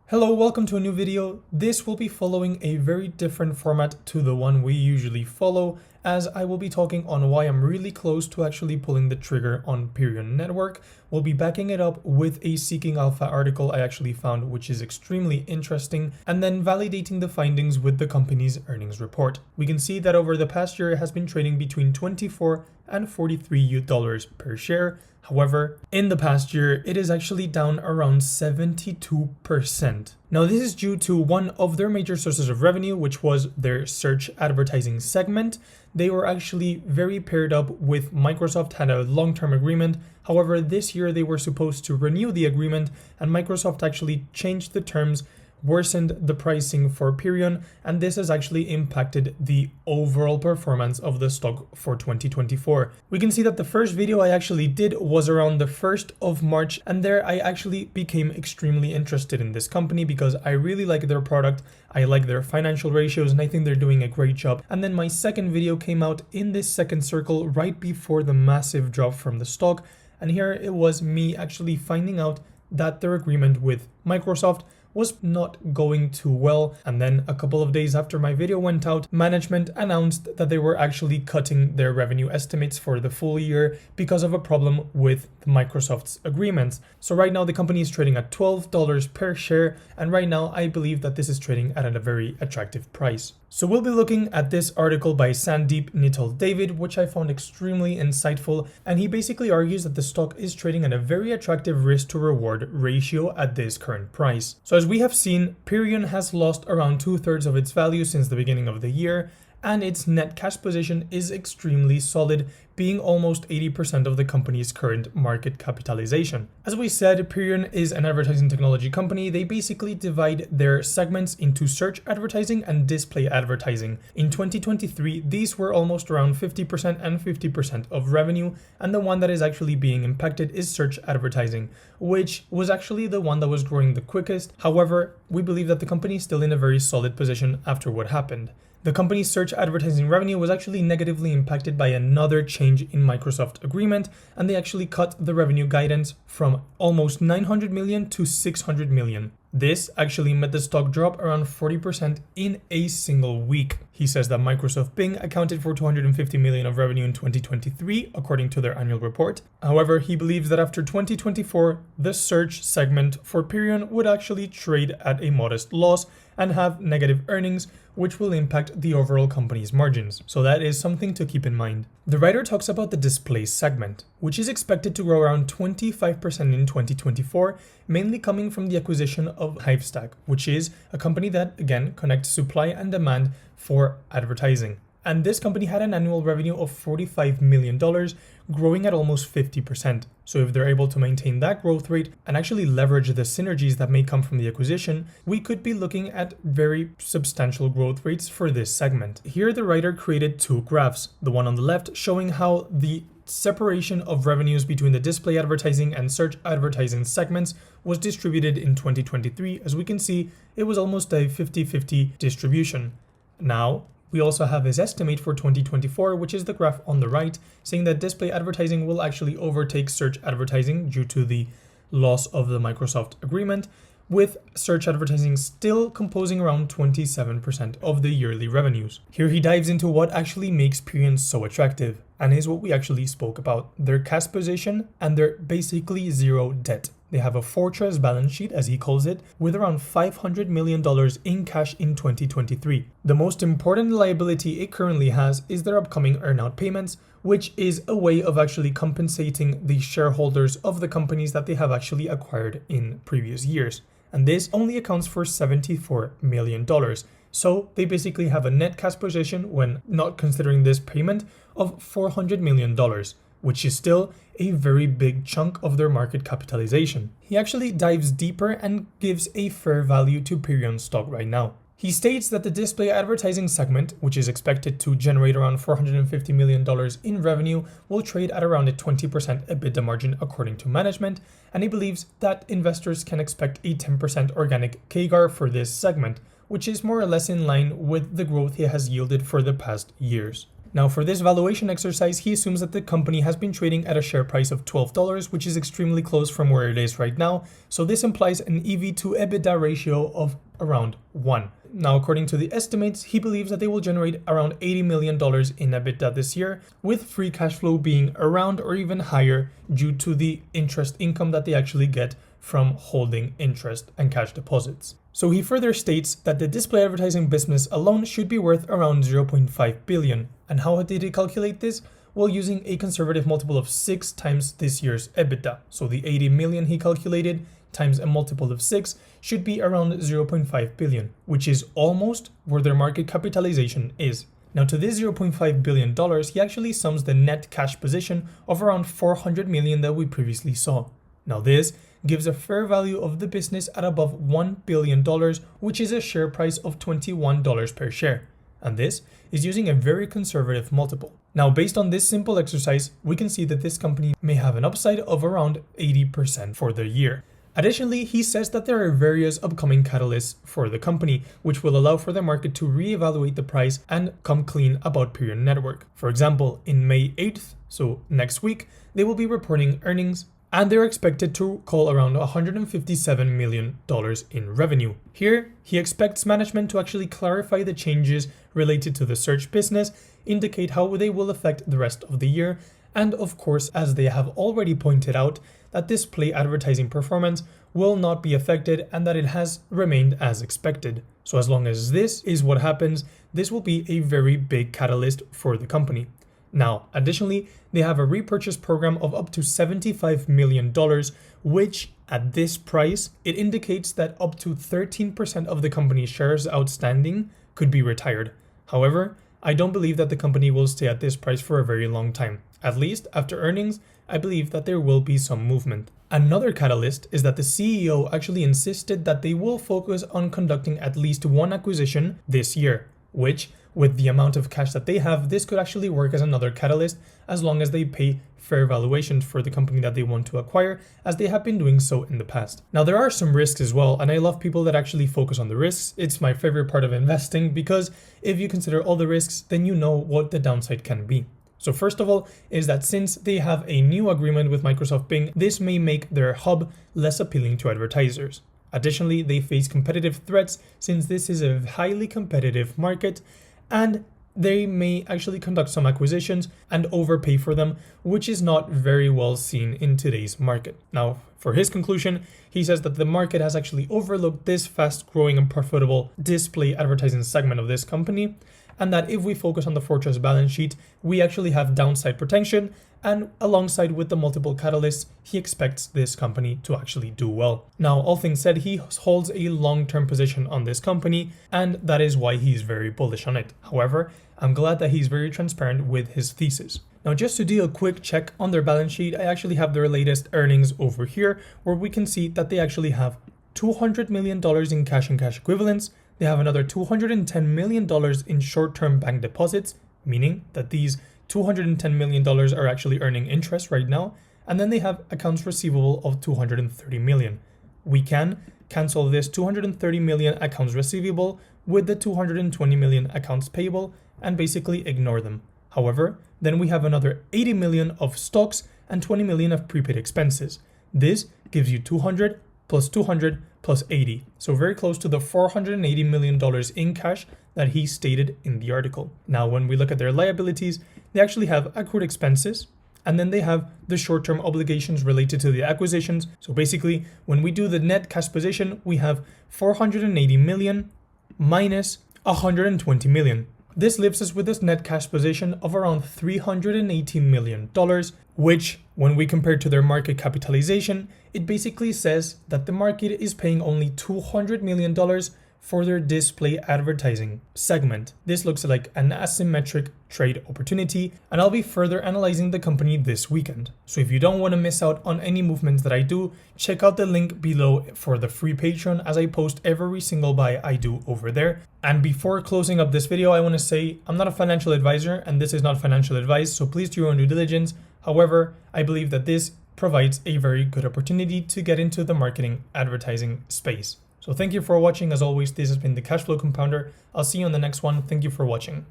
Hello, welcome to a new video. This will be following a very different format to the one we usually follow, as I will be talking on why I'm really close to actually pulling the trigger on Perion network. We'll be backing it up with a Seeking Alpha article I actually found, which is extremely interesting, and then validating the findings with the company's earnings report. We can see that over the past year it has been trading between $24 and $43 per share. However, in the past year, it is actually down around 72%. Now, this is due to one of their major sources of revenue, which was their search advertising segment. They were actually very paired up with Microsoft, had a long-term agreement. However, this year they were supposed to renew the agreement, and Microsoft actually changed the terms, worsened the pricing for Perion, and this has actually impacted the overall performance of the stock for 2024. We can see that the first video I actually did was around the 1st of March, and there I actually became extremely interested in this company because I really like their product, I like their financial ratios, and I think they're doing a great job. And then my second video came out in this second circle right before the massive drop from the stock, and here it was me actually finding out that their agreement with Microsoft was not going too well. And then a couple of days after my video went out, management announced that they were actually cutting their revenue estimates for the full year because of a problem with Microsoft's agreements. So right now the company is trading at $12 per share, and right now I believe that this is trading at a very attractive price. So we'll be looking at this article by Sandeep Nittal David, which I found extremely insightful, and he basically argues that the stock is trading at a very attractive risk to reward ratio at this current price. So as we have seen, Perion has lost around 2/3 of its value since the beginning of the year, and its net cash position is extremely solid, being almost 80% of the company's current market capitalization. As we said, Perion is an advertising technology company. They basically divide their segments into search advertising and display advertising. In 2023, these were almost around 50% and 50% of revenue, and the one that is actually being impacted is search advertising, which was actually the one that was growing the quickest. However, we believe that the company is still in a very solid position after what happened. The company's search advertising revenue was actually negatively impacted by another change in Microsoft agreement, and they actually cut the revenue guidance from almost 900 million to 600 million. This actually made the stock drop around 40% in a single week. He says that Microsoft Bing accounted for 250 million of revenue in 2023, according to their annual report. However, he believes that after 2024, the search segment for Perion would actually trade at a modest loss and have negative earnings, which will impact the overall company's margins. So that is something to keep in mind. The writer talks about the display segment, which is expected to grow around 25% in 2024, mainly coming from the acquisition of Hivestack, which is a company that, again, connects supply and demand for advertising. And this company had an annual revenue of $45 million, growing at almost 50%. So if they're able to maintain that growth rate and actually leverage the synergies that may come from the acquisition, we could be looking at very substantial growth rates for this segment. Here the writer created two graphs, the one on the left showing how the separation of revenues between the display advertising and search advertising segments was distributed in 2023. As we can see, it was almost a 50-50 distribution. Now, we also have his estimate for 2024, which is the graph on the right, saying that display advertising will actually overtake search advertising due to the loss of the Microsoft agreement, with search advertising still composing around 27% of the yearly revenues. Here he dives into what actually makes Perion so attractive, and is what we actually spoke about, their cash position and their basically zero debt. They have a fortress balance sheet, as he calls it, with around $500 million in cash in 2023. The most important liability it currently has is their upcoming earnout payments, which is a way of actually compensating the shareholders of the companies that they have actually acquired in previous years. And this only accounts for $74 million. So they basically have a net cash position, when not considering this payment, of $400 million, which is still a very big chunk of their market capitalization. He actually dives deeper and gives a fair value to Perion stock right now. He states that the display advertising segment, which is expected to generate around $450 million in revenue, will trade at around a 20% EBITDA margin according to management, and he believes that investors can expect a 10% organic CAGR for this segment, which is more or less in line with the growth it has yielded for the past years. Now for this valuation exercise, he assumes that the company has been trading at a share price of $12, which is extremely close from where it is right now. So this implies an EV to EBITDA ratio of around 1. Now, according to the estimates, he believes that they will generate around $80 million in EBITDA this year, with free cash flow being around or even higher due to the interest income that they actually get from holding interest and cash deposits. So he further states that the display advertising business alone should be worth around 0.5 billion. And how did he calculate this? Well, using a conservative multiple of 6 times this year's EBITDA. So the 80 million he calculated times a multiple of 6 should be around 0.5 billion, which is almost where their market capitalization is. Now to this $0.5 billion, he actually sums the net cash position of around 400 million that we previously saw. Now this gives a fair value of the business at above $1 billion, which is a share price of $21 per share. And this is using a very conservative multiple. Now, based on this simple exercise, we can see that this company may have an upside of around 80% for the year. Additionally, he says that there are various upcoming catalysts for the company, which will allow for the market to reevaluate the price and come clean about Perion Network. For example, in May 8th, so next week, they will be reporting earnings, and they're expected to call around $157 million in revenue. Here, he expects management to actually clarify the changes related to the search business, indicate how they will affect the rest of the year, and of course, as they have already pointed out, that display advertising performance will not be affected and that it has remained as expected. So as long as this is what happens, this will be a very big catalyst for the company. Now, additionally, they have a repurchase program of up to $75 million, which at this price, it indicates that up to 13% of the company's shares outstanding could be retired. However, I don't believe that the company will stay at this price for a very long time. At least after earnings, I believe that there will be some movement. Another catalyst is that the CEO actually insisted that they will focus on conducting at least one acquisition this year, which, with the amount of cash that they have, this could actually work as another catalyst as long as they pay fair valuations for the company that they want to acquire, as they have been doing so in the past. Now, there are some risks as well, and I love people that actually focus on the risks. It's my favorite part of investing because if you consider all the risks, then you know what the downside can be. So first of all is that since they have a new agreement with Microsoft Bing, this may make their hub less appealing to advertisers. Additionally, they face competitive threats since this is a highly competitive market, and they may actually conduct some acquisitions and overpay for them, which is not very well seen in today's market. Now, for his conclusion, he says that the market has actually overlooked this fast-growing and profitable display advertising segment of this company, and that if we focus on the fortress balance sheet, we actually have downside protection, and alongside with the multiple catalysts, he expects this company to actually do well. Now, all things said, he holds a long-term position on this company, and that is why he's very bullish on it. However, I'm glad that he's very transparent with his thesis. Now, just to do a quick check on their balance sheet, I actually have their latest earnings over here, where we can see that they actually have $200 million in cash and cash equivalents. They have another $210 million in short-term bank deposits, meaning that these $210 million are actually earning interest right now. And then they have accounts receivable of $230 million. We can cancel this $230 million accounts receivable with the $220 million accounts payable and basically ignore them. However, then we have another $80 million of stocks and $20 million of prepaid expenses. This gives you 200 plus 200 plus 80. So very close to the $480 million in cash that he stated in the article. Now, when we look at their liabilities, they actually have accrued expenses, and then they have the short-term obligations related to the acquisitions. So basically, when we do the net cash position, we have 480 million minus 120 million. This leaves us with this net cash position of around $380 million, which, when we compare to their market capitalization, it basically says that the market is paying only $200 million for their display advertising segment. This looks like an asymmetric trade opportunity, and I'll be further analyzing the company this weekend. So if you don't want to miss out on any movements that I do, check out the link below for the free Patreon, as I post every single buy I do over there. And before closing up this video, I want to say I'm not a financial advisor and this is not financial advice, so please do your own due diligence. However, I believe that this provides a very good opportunity to get into the marketing advertising space. So thank you for watching. As always, this has been the Cashflow Compounder. I'll see you on the next one. Thank you for watching.